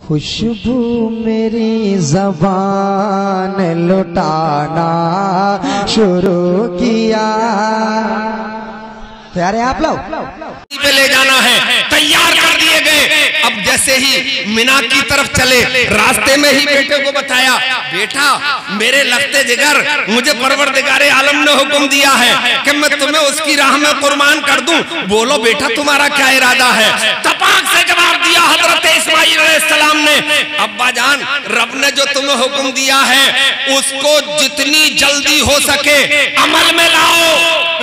खुशबू मेरी ज़बान लुटाना शुरू किया। तैयार हैं आप लोग? पे ले जाना है, तैयार कर दिए गए। अब जैसे ही मिना की तरफ चले, रास्ते में ही बेटे को बताया, बेटा मेरे लफ्ते जिगर मुझे परवरदिगारे आलम ने हुक्म दिया है कि मैं तुम्हें उसकी राह में कुर्बान कर दूं। बोलो बेटा तुम्हारा क्या इरादा है? तपाक से जवाब दिया हजरत इस्माइल अलैहिस्सलाम ने, अब्बा जान रब ने जो तुम्हें हुक्म दिया है उसको जितनी जल्दी हो सके अमल में लाओ,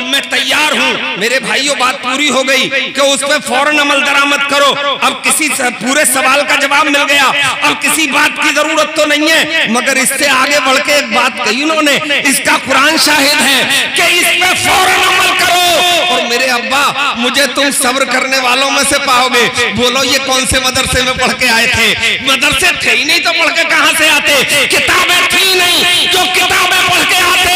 मैं तैयार हूँ। मेरे भाइयों बात पूरी हो गई कि उस पर फौरन अमल दरामद करो। अब किसी पूरे सवाल का जवाब मिल गया, अब किसी बात की जरूरत तो नहीं है, मगर इससे आगे बढ़ के एक बात कही उन्होंने, इसका कुरान शाहिद है कि इस पे फौरन अमल करो। और मेरे अब्बा मुझे तुम सब्र करने वालों में से पाओगे। बोलो ये कौन से मदरसे में पढ़ के आए थे? मदरसे थे ही नहीं तो पढ़ के कहां से आते? किताबें थी नहीं जो किताबें पढ़ के आते।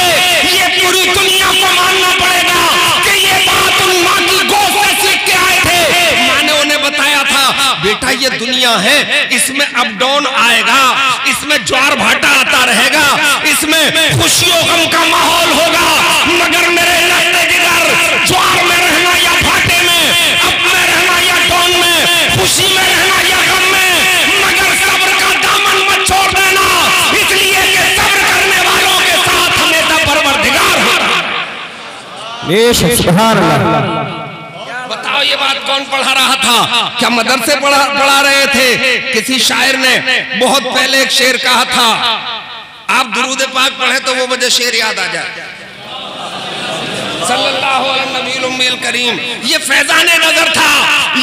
ये पूरी दुनिया को मानना पड़ेगा कि ये बात उन माँ की गोद से सीख के आए थे। माँ ने उन्हें बताया था, बेटा ये दुनिया है, इसमें अप डाउन आएगा, इसमें ज्वार भाटा आता रहेगा, इसमें खुशियों गम का माहौल होगा, मगर मेरे लफ्ते जिगर ज्वार में रहना या भाटे में, अप में रहना या डाउन में, खुशी में रहना या गम में, मगर सब्र का दामन मत छोड़ देना, इसलिए कि सब्र करने वालों के साथ हमेशा परवरदिगार होगा। सुभान अल्लाह। बताओ ये बात कौन पढ़ा रहा था? क्या मदरसे पढ़ा रहे थे? किसी शायर ने बहुत पहले एक शेर कहा था, आप दुरूद पाक पढ़े तो वो मुझे शेर याद आ जाए, सल्लल्लाहु अलैहि नबील उम्मील करीम। ये फैजाने नजर था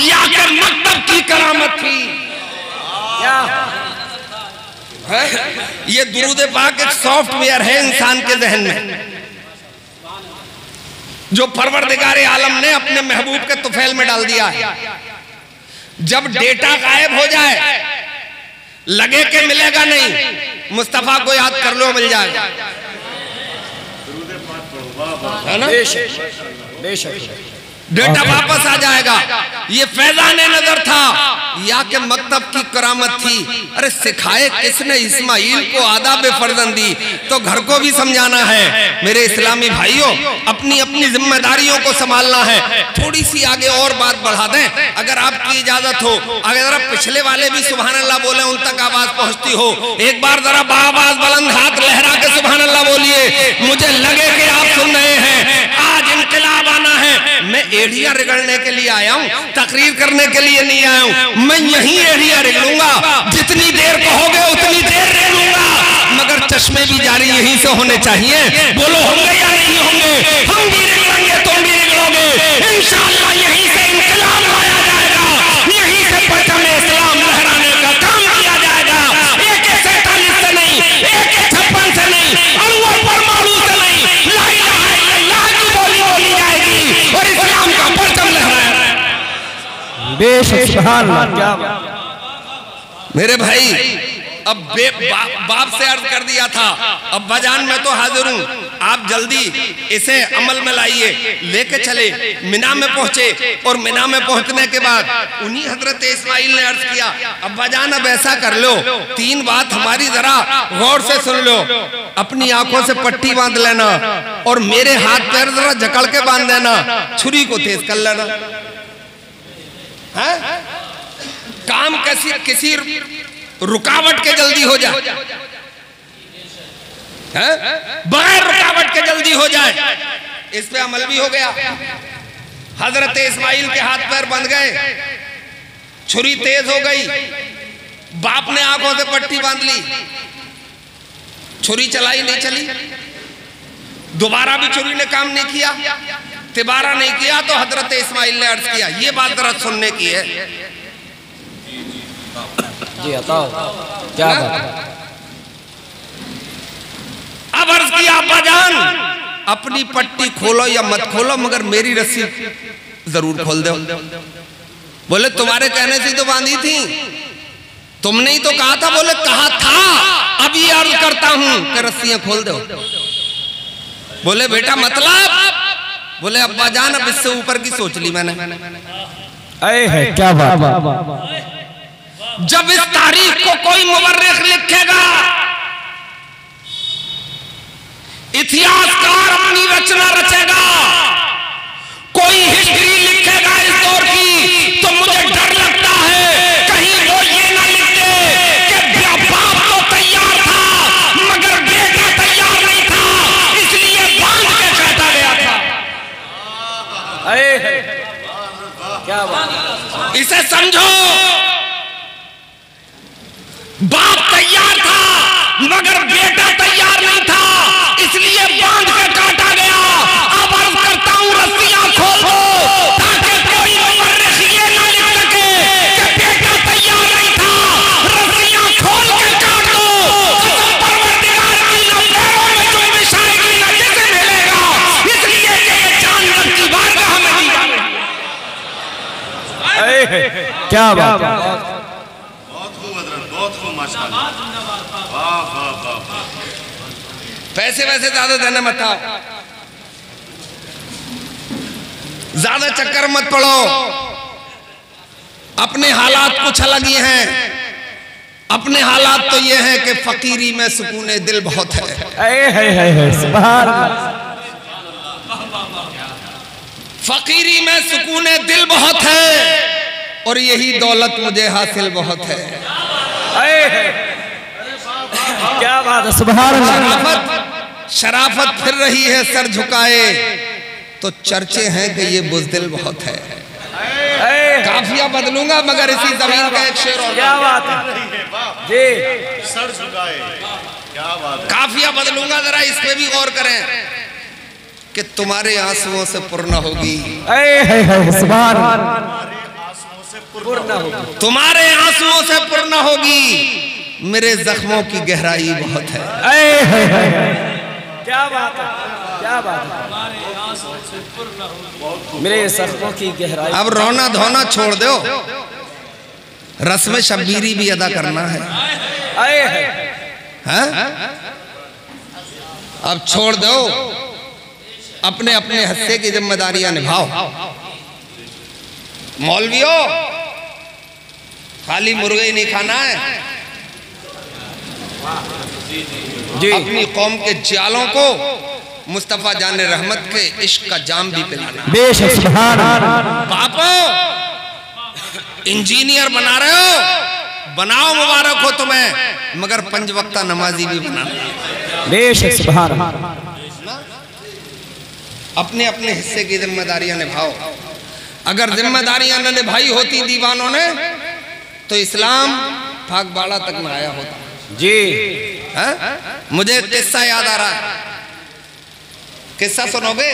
या कि मकतब की करामत थी? ये दुरूद पाक एक सॉफ्टवेयर है इंसान के जहन में, जो परवरदिगारे आलम ने अपने महबूब के तुफैल में डाल दिया है। जब डेटा गायब हो जाए, लगे कि मिलेगा नहीं, मुस्तफा को याद कर लो मिल जाएगा, है ना? बेशक डेटा वापस आ जाएगा। ये फैजाने नजर था या कि मकतब की करामत थी? अरे सिखाए किसने इस्माइल को आदाब फर्जंदी, तो घर को भी समझाना है। मेरे इस्लामी भाइयों, अपनी अपनी जिम्मेदारियों को संभालना है। थोड़ी सी आगे और बात बढ़ा दें अगर आपकी इजाजत हो। अगर जरा पिछले वाले भी सुभान अल्लाह बोले, उन तक आवाज पहुंचती हो, एक बार जरा बाआवाज बुलंद हाथ लहरा के सुभान अल्लाह बोलिए, मुझे लगे कि आप सुन रहे हैं। आज इंकलाब आना है। मैं एड़ियां रगड़ने के लिए आया हूँ, तकरीर करने के लिए नहीं आया हूँ। मैं यही एड़ियां रगड़ूंगा, जितनी देर कहोगे उतनी देर रगड़ूंगा, मगर चश्मे भी जारी यहीं से होने चाहिए। बोलो होंगे या नहीं होंगे? हम भी रगड़ेंगे, तुम भी रगड़ोगे। इंशाअल्लाह यहीं से इंकलाब लाया जाएगा, यहीं से परचम इस्लाम लहराने का काम किया जाएगा। AK-47 से नहीं, AK-56 से नहीं, अनवर परमाणु से नहीं, ला इलाहा इल्लल्लाह की बोली बोली जाएगी और इस्लाम का परचम लहराया जाएगा। बेशक सुभान अल्लाह। मेरे भाई, अब बाप से अर्ज कर दिया था, अब बजान मैं तो हाजिर हूँ, आप जल्दी इसे अमल में लाइए। लेके चले, मिना में पहुंचे और मिना में पहुंचने के बाद उन्हीं हजरत इस्माइल ने अर्ज किया, अब बजान अब ऐसा कर लो, 3 बात हमारी जरा गौर से सुन लो। अपनी आंखों से पट्टी बांध लेना और मेरे हाथ पैर जरा जकड़ के बांध देना, छुरी को तेज कर लेना। है? काम किसी रुकावट के जल्दी हो जाए, बगैर रुकावट के जल्दी हो जाए। इस पे अमल भी हो गया। हजरत इस्माइल के हाथ पैर बंध गए, छुरी तेज हो गई, बाप ने आंखों से पट्टी बांध ली, छुरी चलाई नहीं चली, दोबारा भी छुरी ने काम नहीं किया, तिबारा नहीं किया, तो हजरत इस्माइल ने अर्ज किया, ये बात जरा सुनने की है जी, बताओ क्या बात? अब अर्ज किया, अब्बा जान अपनी पट्टी खोलो या मत खोलो, मगर मेरी रस्सी जरूर खोल दो। बोले तुम्हारे कहने से तो बांधी थी, तुमने ही तो कहा था। बोले कहा था, अब ये अर्ज करता हूं कि रस्सियां खोल दो। बोले बेटा मतलब? बोले अब्बा जान अब इससे ऊपर की सोच ली मैंने। है क्या बात? जब इस तारीख को कोई मुवर्रिख लिखेगा, इतिहासकार अपनी रचना रचेगा, कोई हिस्ट्री लिखेगा इस दौर की, तो मुझे डर लगता है कहीं वो ये ना लिख दे कि बाप तो तैयार था मगर बेटा तैयार नहीं था, इसलिए बांध के काटा गया था। क्या बात, इसे समझो, बाप तैयार था मगर बेटा तैयार नहीं था, इसलिए बांध के काटा गया। अब अर्ज करता हूं, रस्सियां खोलो ताकि कोई मुवर्रिख ये ना लिख सके कि बेटा तैयार नहीं था। रस्सियां खोल के काट दो, कसम परवरदिगार की, न पैरों में जुम्बिश आएगी न जिस्म हिलेगा, इसलिए कि ये जानवर की बारगाह में दी जा रही है। क्या बात, बहुत खूब माशाअल्लाह, वाह वाह वाह वाह। पैसे वैसे ज्यादा देना मत आओ, ज्यादा चक्कर मत पड़ो, अपने हालात कुछ अलग ही हैं। अपने हालात तो ये हैं कि फकीरी में सुकून दिल बहुत है। सुभान अल्लाह, फकीरी में सुकून दिल बहुत है और यही दौलत मुझे हासिल बहुत है। क्या बात है, सुभान अल्लाह। शराफत फिर रही है सर झुकाए, तो चर्चे हैं कि ये बुज़दिल बहुत है। काफिया बदलूंगा मगर इसी जमीन का एक शेर और। क्या बात है जी, सर झुकाए, क्या बात है। काफिया बदलूंगा, जरा इस पे भी गौर करें कि तुम्हारे आंसुओं से पूर्ण होगी, सुभान तुम्हारे आंसुओं से पूर्ण होगी, मेरे जख्मों की गहराई बहुत है। क्या बात है, क्या बात है, मेरे जख्मों की गहराई। अब रोना धोना छोड़ दो, रस्म शब्बीरी भी अदा करना है। अब छोड़ दो, अपने अपने हिस्से की जिम्मेदारियां निभाओ। मौलवियों, खाली मुर्गे ही नहीं खाना है, जी। अपनी कौम के जालों को मुस्तफा जान रहमत के इश्क का जाम भी पिलाना। बेशक, सुभान अल्लाह। बापो, इंजीनियर बना रहे हो, बनाओ, मुबारक हो तुम्हें, मगर 5 वक्ता नमाजी भी बनाना। बेशक, सुभान अल्लाह। अपने अपने हिस्से की जिम्मेदारियां निभाओ। अगर जिम्मेदारियां न निभाई होती दीवानों ने तो इस्लाम फागबाड़ा तक न आया होता जी। है? मुझे किस्सा याद आ रहा है, किस्सा सुनोगे?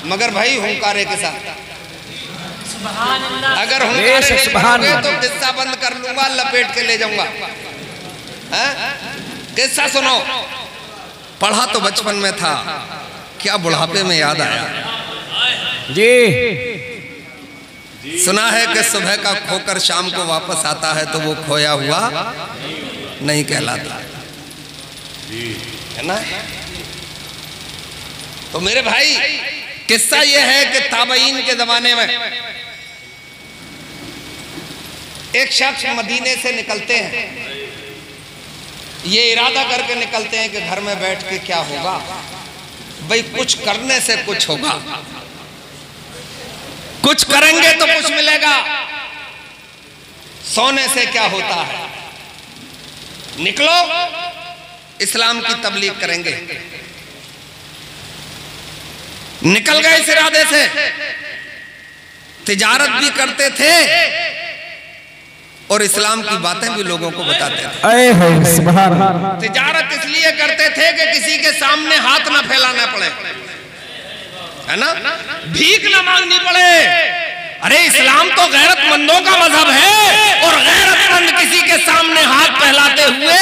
मगर भाई हुंकारे के साथ, अगर हुंकारे नहीं सुनोगे तो किस्सा बंद कर लूंगा, लपेट के ले जाऊंगा। किस्सा सुनो, पढ़ा तो बचपन में था, क्या बुढ़ापे में याद आया जी। सुना है कि सुबह का खोकर शाम को वापस आता है तो वो खोया हुआ नहीं कहलाता, है ना? तो मेरे भाई, किस्सा ये है कि ताबईन के जमाने में एक शख्स मदीने से निकलते हैं, ये इरादा करके निकलते हैं कि घर में बैठ के क्या होगा, भाई कुछ करने से कुछ होगा, कुछ करेंगे तो कुछ मिलेगा, सोने से क्या होता है, निकलो इस्लाम की तबलीग करेंगे। निकल गए इस इरादे से, तिजारत भी करते थे और इस्लाम की बातें भी लोगों को बताते थे। तिजारत इसलिए करते थे कि किसी के सामने हाथ ना फैलाना पड़े, है ना, भीख ना मांगनी पड़े। अरे इस्लाम तो गैरतमंदों का मजहब है और गैरतमंद किसी के सामने हाथ फैलाते हुए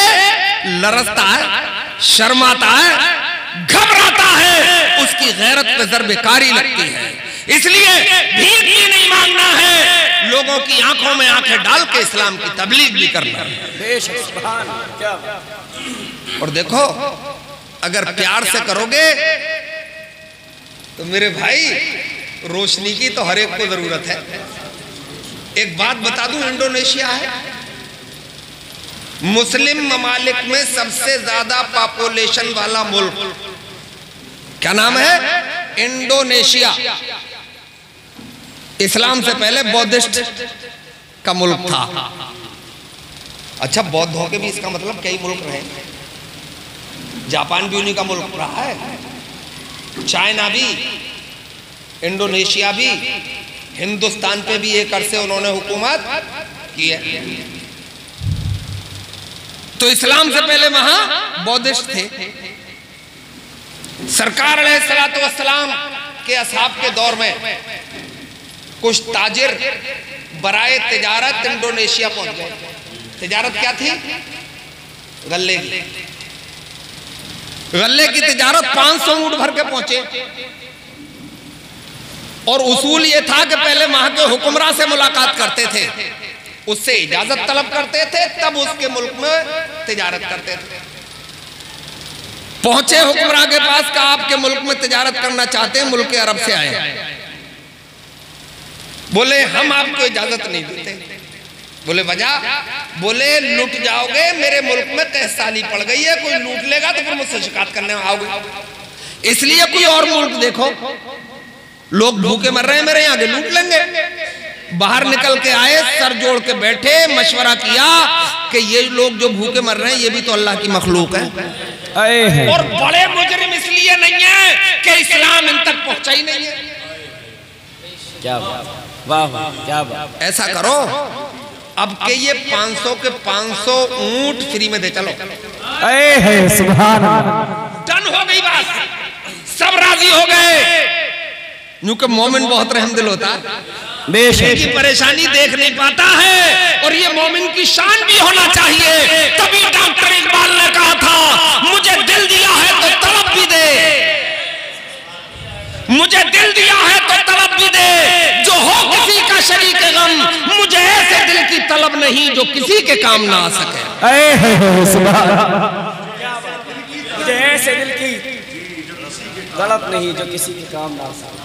लरजता है, शर्माता है, घबराता है, उसकी गैरत पे ज़र्ब-ए-कारी लगती है। इसलिए भीख भी नहीं मांगना है, लोगों की आंखों में आंखें डाल के इस्लाम की तबलीग भी करना है। और देखो, अगर प्यार से करोगे तो मेरे भाई रोशनी की तो हर एक को जरूरत एक बात बता दूं, इंडोनेशिया है मुस्लिम ममालिक में सबसे ज्यादा पॉपुलेशन वाला मुल्क। क्या नाम है? इंडोनेशिया। इस्लाम से पहले बौद्धिस्ट का मुल्क था। अच्छा, बौद्धों के भी इसका मतलब कई मुल्क रहे। जापान भी उन्हीं का मुल्क रहा है, चाइना भी, इंडोनेशिया भी, हिंदुस्तान पे भी एक अरसे उन्होंने हुकूमत की है। तो इस्लाम से पहले वहां बौद्धिस्ट थे। सरकार अलैहिस्सलातु वस्सलाम के असहाब के दौर में कुछ ताजिर बराए तिजारत इंडोनेशिया पहुंच गए। तिजारत क्या थी? गल्ले की। गल्ले की तिजारत 500 ऊंट भर के पहुंचे। और उसूल ये था कि पहले वहां के हुक्मरान से मुलाकात करते थे, उससे इजाजत तलब करते थे, तब उसके मुल्क में तिजारत करते थे। पहुंचे हुक्मरान के पास, कहा आपके मुल्क में तिजारत करना चाहते हैं, मुल्क अरब से आए। बोले हम आपको इजाजत नहीं देते। बोले वजह? बोले लूट जाओगे, मेरे मुल्क में तहसाली पड़ गई है, कोई लूट लेगा तो फिर मुझसे शिकायत करने आओगे, इसलिए कोई और मुल्क देखो। लोग भूखे मर रहे हैं, मेरे यहाँ के लूट लेंगे। बाहर निकल के आए, सर जोड़ के बैठे, मशवरा किया कि ये लोग जो भूखे मर रहे हैं ये भी तो अल्लाह की मखलूक है। और बड़े मुजरिम इसलिए नहीं है कि इस्लाम इन तक पहुंचा ही नहीं है। क्या बात, वाह वाह, क्या बात। ऐसा करो, अब के ये 500 के 500 ऊंट फ्री में दे चलो। सुभान डन हो गई बात, सब राजी हो गए। क्योंकि मोमिन बहुत रहमदिल होता है, बेशक की परेशानी देख नहीं पाता है, और ये मोमिन की शान भी होना चाहिए। तभी डॉक्टर इकबाल ने कहा था, मुझे दिल दिया है तो तलब भी दे, मुझे दिल दिया है तो तलब भी दे, जो हो किसी का शरीक गम, मुझे ऐसे दिल की तलब नहीं जो किसी के काम ना आ सके। मुझे ऐसे दिल की तलब नहीं जो किसी के काम ना आ सके।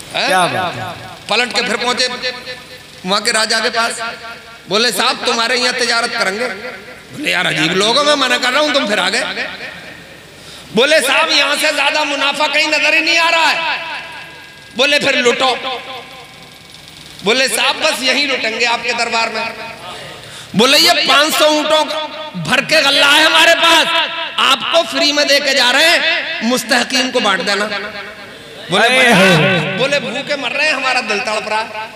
क्या बात। पलट के फिर पहुंचे वहां के राजा के पास। बोले साहब तुम्हारे यहाँ तिजारत करेंगे। बोले यार अजीब लोग हो, मैं मना कर रहा हूं, तुम फिर आ गए। बोले साहब यहाँ से ज्यादा मुनाफा कहीं नजर ही नहीं आ रहा है। बोले फिर लुटो। बोले साहब बस यही लुटेंगे आपके दरबार में। बोले ये 500 ऊंटों भर के गल्ला है हमारे पास, आपको फ्री में दे के जा रहे हैं, मुस्तहकीन को बांट देना। बोले भूखे मर रहे हैं, हमारा दिल तड़प रहा।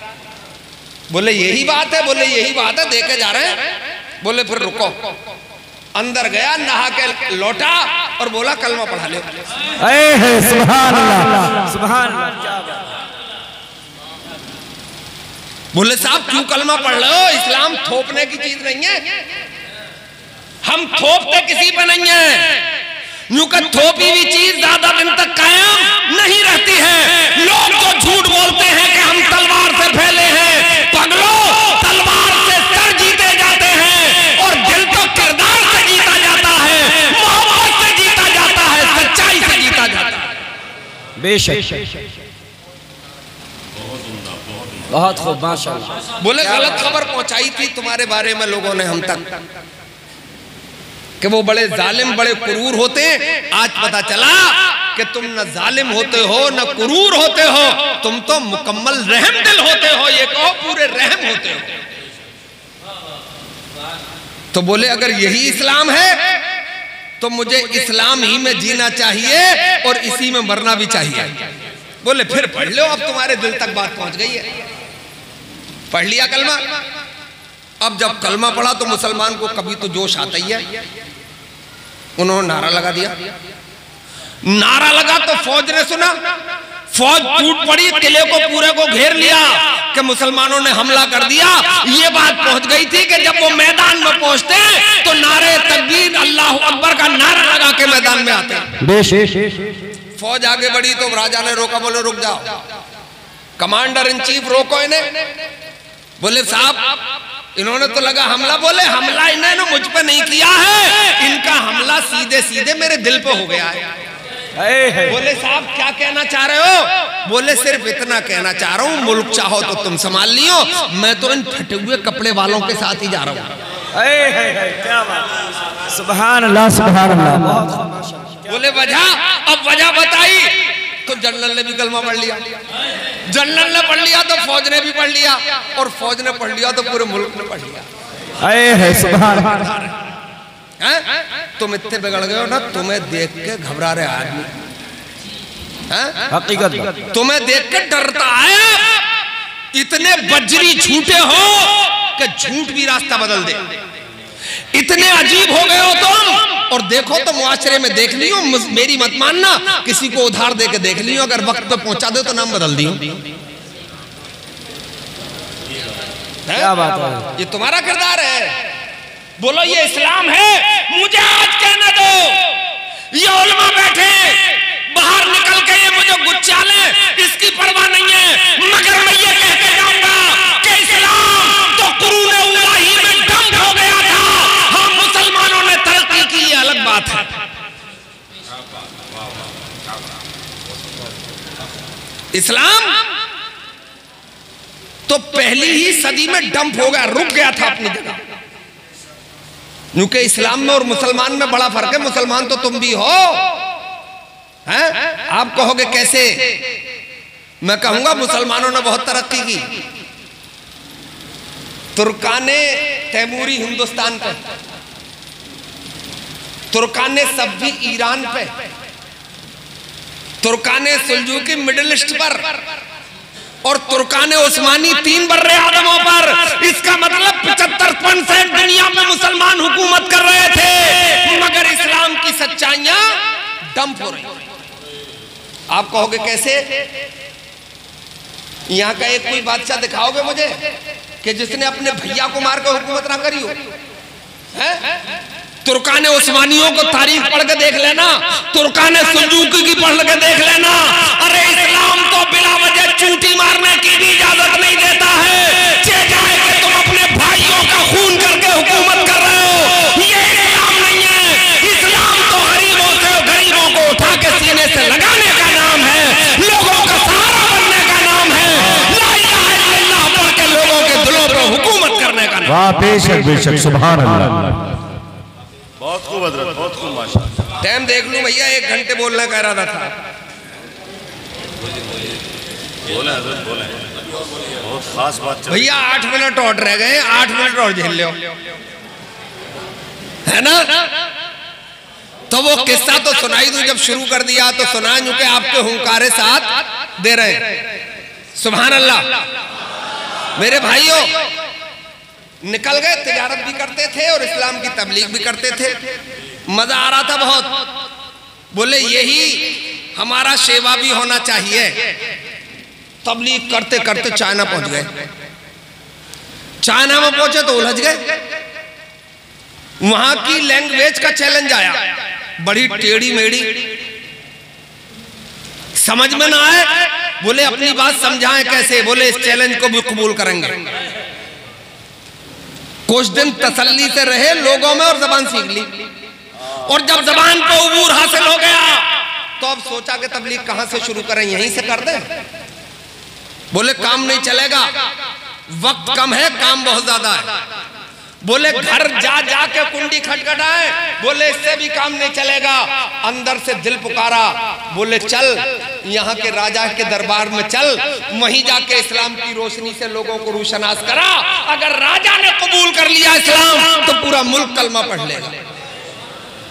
बोले यही बात है। बोले यही बात है, देके जा रहे हैं। बोले फिर रुको। अंदर गया, नहा के लौटा और बोला कलमा पढ़ा ले। सुभान अल्लाह, सुभान अल्लाह। बोले साहब क्यों कलमा पढ़ रहे हो? इस्लाम थोपने की चीज नहीं है, हम थोपते किसी पे नहीं है। थोपी हुई चीज ज्यादा दिन तक कायम नहीं रहती है। लोग जो झूठ बोलते हैं कि हम तलवार से फैले हैं, पगलो तलवार से सर जीते जाते हैं, और दिल तो किरदार से जीता जाता है, मोहब्बत से जीता जाता है, सच्चाई से जीता जाता है। बेशक बहुत खूब, माशाअल्लाह। बोले गलत खबर पहुंचाई थी तुम्हारे बारे में लोगों ने हम तक कि वो बड़े जालिम, बड़े कुरूर होते हैं। आज पता चला कि तुम न जालिम होते हो न कुरूर होते हो, तुम तो मुकम्मल रहमदिल होते हो। ये कहो पूरे रहम होते हो। तो बोले अगर यही इस्लाम है तो मुझे इस्लाम ही में जीना चाहिए और इसी में मरना भी चाहिए। बोले फिर पढ़ लो, अब तुम्हारे दिल तक बात पहुंच गई है। पढ़ लिया कलमा। अब जब कलमा पढ़ा तो मुसलमान को कभी तो जोश आता ही है। उन्होंने नारा लगा दिया। नारा लगा तो फौज ने सुना, फौज टूट पड़ी, किले को पूरे को घेर लिया कि मुसलमानों ने हमला कर दिया। ये बात पहुंच गई थी कि जब वो मैदान में पहुंचते तो नारे तकबीर अल्लाह अकबर का नारा लगा के मैदान में आते। फौज आगे बढ़ी तो राजा ने रोका। बोले रुक जाओ, कमांडर इन चीफ रोको इन्हें। बोले साहब इन्होंने तो लगा हमला। बोले हमला इन्होंने मुझ पे नहीं किया है, इनका हमला सीधे सीधे मेरे दिल पे हो गया है। बोले साहब क्या कहना चाह रहे हो? बोले सिर्फ इतना कहना चाह रहा हूँ, मुल्क चाहो तो तुम संभाल लियो, मैं तो इन फटे हुए कपड़े वालों के साथ ही जा रहा हूँ। क्या बात, सुभान अल्लाह सुभान अल्लाह। बोले वजह, अब वजह बताई तो जनरल ने भी कलमा पढ़ लिया, जनरल ने पढ़ लिया तो फौज ने भी पढ़ लिया, और फौज ने पढ़ लिया तो पूरे मुल्क ने पढ़ लिया। सुभान। तुम इतने बिगड़ गए हो ना, तुम्हें देख के घबरा रहे आदमी, हकीकत तुम्हें देख के डरता है। इतने बजरी झूठे हो कि झूठ भी रास्ता बदल दे, इतने अजीब हो गए हो तुम। और देखो तो मुआशरे में देख लियो, मेरी मत मानना, किसी को उधार दे के देख लियो, अगर वक्त पे पहुंचा दो तो नाम बदल दियो। क्या बात है, ये तुम्हारा किरदार है। बोलो ये इस्लाम है। मुझे आज कहने दो, ये उलमा बैठे बाहर निकल के ये मुझे गुच्चाले, इसकी परवाह नहीं है, मगर मैं ये कह के जाऊंगा कि इस्लाम तो कुरूने उलाही में डंप हो गया था। हाँ, मुसलमानों ने तरक्की की, ये अलग बात है। इस्लाम तो पहली ही सदी में डंप हो गया, रुक गया था अपनी जगह। क्योंकि इस्लाम में और मुसलमान में बड़ा फर्क है। मुसलमान तो तुम भी हो, हैं? आप कहोगे कैसे? मैं कहूंगा मुसलमानों ने बहुत तरक्की की। तुर्काने तैमूरी हिंदुस्तान पे, तुर्काने सब्बी ईरान पे, तुर्काने सुल्जूकी मिडिल ईस्ट पर, और तुर्काने उस्मानी 3 बर्रे आदमों पर। इसका मतलब 75% दुनिया में मुसलमान हुकूमत कर रहे थे, मगर इस्लाम की सच्चाइयां डंप हो रही। आप कहोगे कैसे? यहां का एक कोई बादशाह दिखाओगे मुझे कि जिसने अपने भैया को मार कर हुकूमत ना करी हो? तुर्काने उस्मानियों को तारीख पढ़ के देख लेना, तुर्काने सुल्जूकी की पढ़ के देख लेना। अरे इस्लाम तो बिला वजह चूंटी मारने की भी इजाजत नहीं देता है। चे जाए कि तुम अपने भाइयों का खून करके हुकूमत कर रहे हो, ये इस्लाम नहीं है। इस्लाम तो गरीबों को उठा के सीने से लगाने का नाम है, लोगों का सहारा बनने का नाम है, ला इलाहा इल्लल्लाह पढ़ के लोगों के दिलों पर हुकूमत करने का नाम। वाह, बेशक बेशक, सुभान अल्लाह। बहुत खूब हज़रत, बहुत खूब माशाअल्लाह। टाइम देख लूं भैया, 1 घंटे बोलने का इरादा था। बोले हज़रत, बोले, बहुत खास बात। भैया 8 मिनट और रह गए, 8 मिनट और झेल लो, है ना? तो वो किस्सा तो सुनाई दूं, जब शुरू कर दिया तो सुना यूं कि आपके हुंकारे साथ दे रहे हैं। सुभान अल्लाह। मेरे भाइयों, निकल गए, तिजारत भी करते थे और इस्लाम की तबलीग भी करते थे, मजा आ रहा था बहुत। बोले यही हमारा सेवा भी होना चाहिए। तबलीग करते करते चाइना पहुंच गए। चाइना में पहुंचे तो उलझ गए, वहां की लैंग्वेज का चैलेंज आया, बड़ी टेढ़ी मेढ़ी, समझ में ना आए। बोले अपनी बात समझाएं कैसे? बोले इस चैलेंज को भी कबूल करेंगे। कुछ दिन तसल्ली से रहे लोगों में और जबान सीख ली, और जब जबान पे उबूर हासिल हो गया तो अब सोचा कि तबलीग कहां से शुरू करें, यहीं से कर दें। बोले काम नहीं चलेगा, वक्त कम है, काम बहुत ज्यादा है। बोले घर जा जा के कुंडी खटखटाए, बोले इससे भी काम नहीं चलेगा। अंदर से दिल पुकारा, बोले चल यहाँ के राजा के दरबार में चल, वहीं जाके इस्लाम की रोशनी से लोगों को रोशनास करा। अगर राजा ने कबूल कर लिया इस्लाम तो पूरा मुल्क कलमा पढ़ लेगा।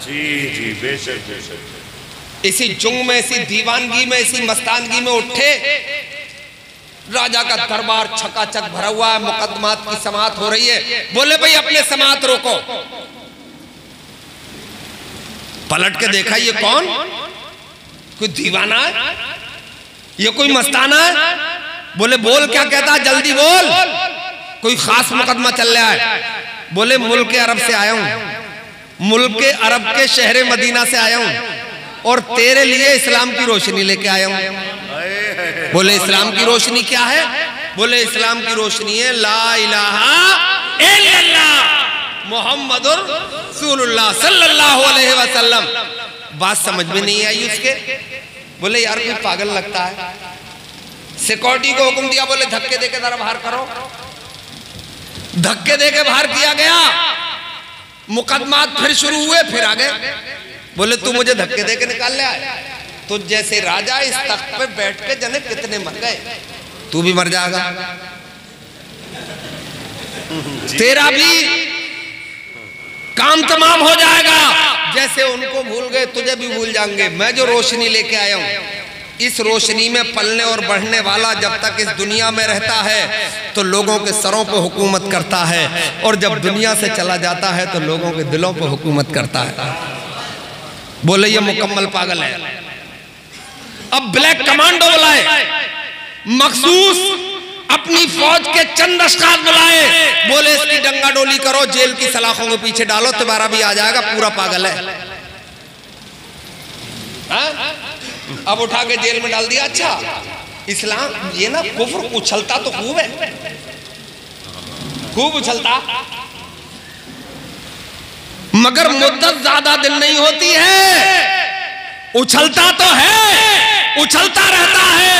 जी जी, बेशक बेशक। इसी जुंग में, इसी दीवानगी में, इसी मस्तानगी में उठे, राजा का दरबार छकाचक भरा हुआ है, मुकदमात की समाअत हो रही है। बोले भाई अपने समाअत रोको। पलट के देखा, ये कौन? कोई दीवाना है, ये कोई मस्ताना है? बोले बोल, क्या कहता है, जल्दी बोल, कोई खास मुकदमा चल रहा है। बोले मुल्क अरब से आया हूं, मुल्क अरब के शहर मदीना से आया हूं, और तेरे लिए इस्लाम की रोशनी लेके आया हूं। बोले इस्लाम की रोशनी क्या है? बोले इस्लाम की रोशनी है ला इलाहा इल्लल्लाह मुहम्मदुर रसूलुल्लाह सल्लल्लाहु अलैहि वसल्लम। बात समझ में नहीं आई उसके। बोले यार कोई पागल लगता है। सिक्योरिटी को हुक्म दिया, बोले धक्के देके जरा बाहर करो। धक्के देके बाहर किया गया। मुकदमा फिर शुरू हुए, फिर आ गए। बोले तू मुझे धक्के देके निकाल ले आए। तो जैसे राजा इस तख्त पे बैठ के जने कितने मर गए, तू भी मर जाएगा, तेरा भी काम तमाम हो जाएगा। जैसे उनको भूल गए तुझे भी भूल जाएंगे। मैं जो रोशनी लेके आया हूं, इस रोशनी में पलने और बढ़ने वाला जब तक इस दुनिया में रहता है तो लोगों के सरों पर हुकूमत करता है, और जब दुनिया से चला जाता है तो लोगों के दिलों पर हुकूमत करता है। बोले ये मुकम्मल पागल है। अब ब्लैक कमांडो बुलाए, मखसूस अपनी फौज के चंद अशखास बुलाए। बोले इसकी डंगा डोली करो, जेल की सलाखों के पीछे डालो, तुम्हारा भी आ जाएगा, पूरा पागल है। अब उठा के जेल में डाल दिया। अच्छा, इस्लाम ये ना कुफ्र उछलता तो खूब है, खूब उछलता, मगर मुद्दत ज्यादा दिन नहीं होती है। उछलता तो है, उछलता रहता है,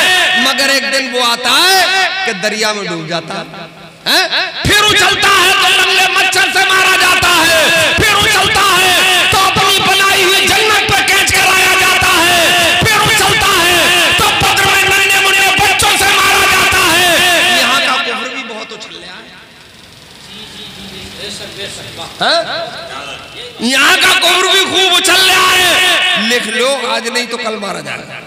मगर एक दिन वो आता है कि दरिया में डूब जाता है। फिर उछलता है तो लंगड़े मच्छर से मारा जाता है। फिर उछलता है तो अपनी बनाई हुई जन्नत पर कैच कराया जाता है। फिर उछलता है तो बद्र में नन्हे मुन्ने बच्चों से मारा जाता है। यहाँ का कुफ्र भी बहुत उछल रहा है, यहाँ का कुफ्र भी खूब उछल रहा है। लिख लो, आज नहीं तो कल मारा जाएगा।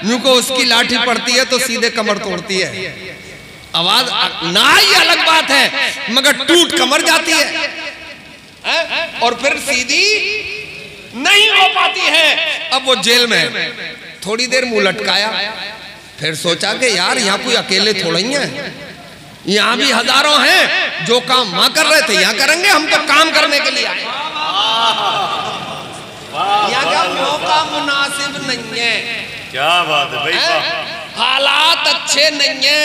यूं को उसकी लाठी पड़ती है तो सीधे कमर तोड़ती है, आवाज ना ही अलग बात है, मगर टूट कमर जाती है और फिर सीधी नहीं हो पाती है। अब वो जेल में थोड़ी देर मुंह लटकाया, फिर सोचा कि यार यहाँ कोई अकेले थोड़ा ही है, यहाँ भी हजारों हैं जो काम वहां कर रहे थे यहाँ करेंगे, हम तो काम करने के लिए आए। यहाँ का मौका मुनासिब नहीं है। क्या बात है भाई, हालात अच्छे नहीं है।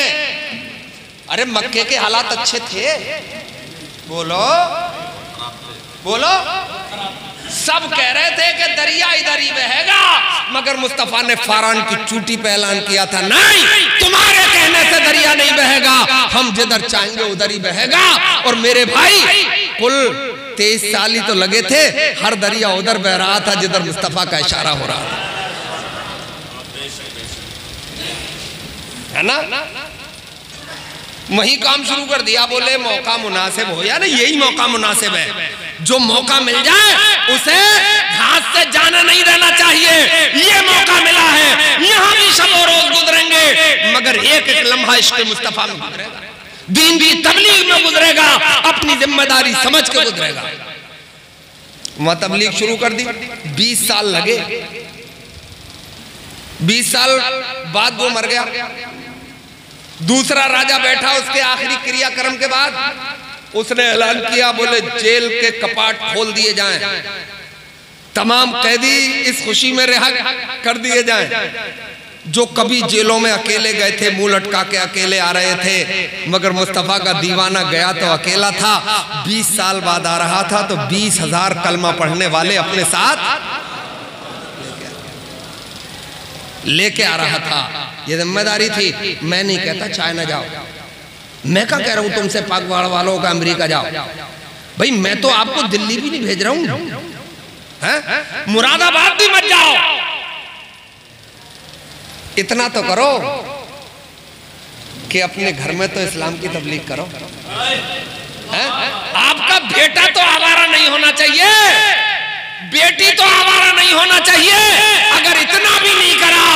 अरे मक्के के हालात अच्छे थे, बोलो बोलो। सब कह रहे थे कि दरिया इधर ही बहेगा, मगर मुस्तफा ने फारान की चूटी पे ऐलान किया था, नहीं, तुम्हारे कहने से दरिया नहीं बहेगा, हम जिधर चाहेंगे उधर ही बहेगा। और मेरे भाई कुल 23 साल ही तो लगे थे, हर दरिया उधर बह रहा था जिधर मुस्तफा का इशारा हो रहा था, है ना। वही काम शुरू कर दिया। बोले मौका मुनासिब हो, यार यही मौका मुनासिब है। जो मौका मिल जाए उसे घास से जाना नहीं रहना चाहिए। ये मौका मिला है, यहाँ भी शब और रोज गुजरेंगे, मगर एक एक लम्हा इश्क़ मुस्तफा में गुजरेगा, दीन की तबलीग में गुजरेगा, अपनी जिम्मेदारी समझ के गुजरेगा। वहां तबलीग शुरू कर दी, 20 साल लगे। 20 साल बाद वो मर गया। दूसरा राजा बैठा, उसके आखिरी क्रियाक्रम के बाद उसने ऐलान किया, बोले जेल के कपाट खोल दिए जाएं, तमाम कैदी इस खुशी में रिहा कर दिए जाएं जो कभी जेलों में अकेले गए थे, मुंह लटका के अकेले आ रहे थे, मगर मुस्तफा का दीवाना गया तो अकेला था। 20 साल बाद आ रहा था तो 20,000 कलमा पढ़ने वाले अपने साथ लेके आ रहा था। ये जिम्मेदारी थी। मैं नहीं कहता चाइना जाओ, मैं क्या कह रहा हूं तुमसे पाक वालों का अमेरिका जाओ। भाई मैं तो आपको दिल्ली भी नहीं भेज रहा हूं, मुरादाबाद भी मत जाओ। इतना तो करो कि अपने घर में तो इस्लाम की तबलीग करो। आपका बेटा तो आवारा नहीं होना चाहिए, बेटी तो आवारा नहीं होना चाहिए। अगर इतना भी नहीं करा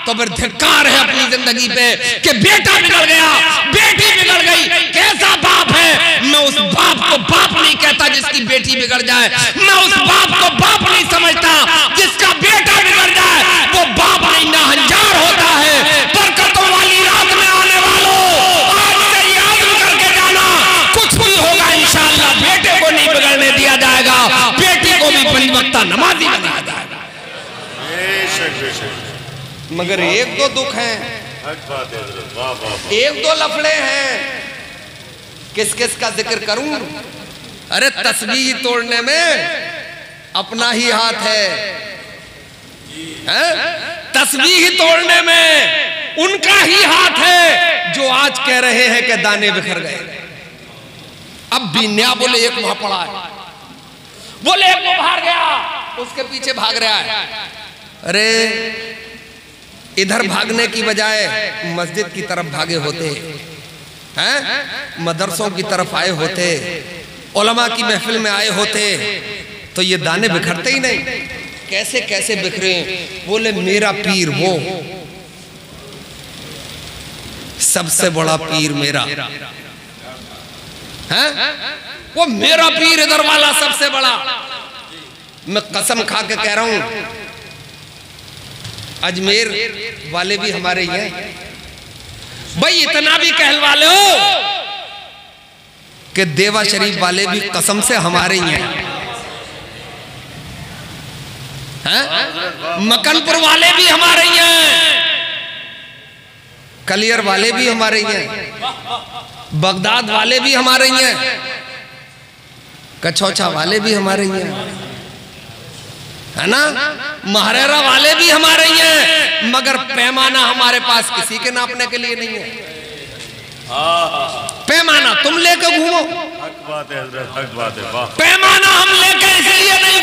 तो फिर धिक्कार है अपनी जिंदगी पे कि बेटा बिगड़ गया, बेटी बिगड़ गई। कैसा बाप है? मैं उस बाप को बाप नहीं कहता जिसकी बेटी बिगड़ जाए, मैं उस बाप को बाप नहीं समझता जिसका बेटा बिगड़ जाए। वो बाप नहीं नाहंजार होता है। बरकतों वाली रात में आने वालों, आज से याद करके जाना, कुछ भी होगा इंशाअल्लाह बेटे को नहीं बिगड़ने दिया जाएगा, बेटी को भी परिवक्ता नमाजी बनाया जाएगा। मगर एक दो दुख हैं, एक दो लफड़े हैं, किस किस का जिक्र करूं? अरे तस्बीह तोड़ने में अपना ही हाथ है, तस्बीह तोड़ने में उनका ही हाथ है जो आज कह रहे हैं कि दाने बिखर गए। अब बीन्या बोले एक वहां पड़ा है, बोले एक वो बाहर गया, उसके पीछे भाग रहा है। अरे इधर भागने की बजाय मस्जिद की तरफ भागे होते हैं, मदरसों की तरफ आए होते, उलमा की महफिल में आए होते, तो ये दाने बिखरते ही नहीं। कैसे कैसे बिखरे? बोले मेरा पीर वो सबसे बड़ा पीर मेरा है, वो मेरा पीर इधर वाला सबसे बड़ा। मैं कसम खा के कह रहा हूं, अजमेर वाले भी हमारे ही हैं भाई। इतना भी कहलवा लो कि देवा शरीफ वाले भी कसम से हमारे ही हैं, मकनपुर वाले भी हमारे ही हैं, कलियर वाले भी हमारे ही हैं, बगदाद वाले भी हमारे ही हैं, कछौछा वाले भी हमारे ही हैं, है ना, महरेरा वाले भी हमारे ही हैं, मगर पैमाना हमारे पास किसी के नापने के लिए नहीं है। पैमाना तुम लेकर घूमो, हक बात है हजरत, हक बात है। वाह, पैमाना हम लेकर इसलिए नहीं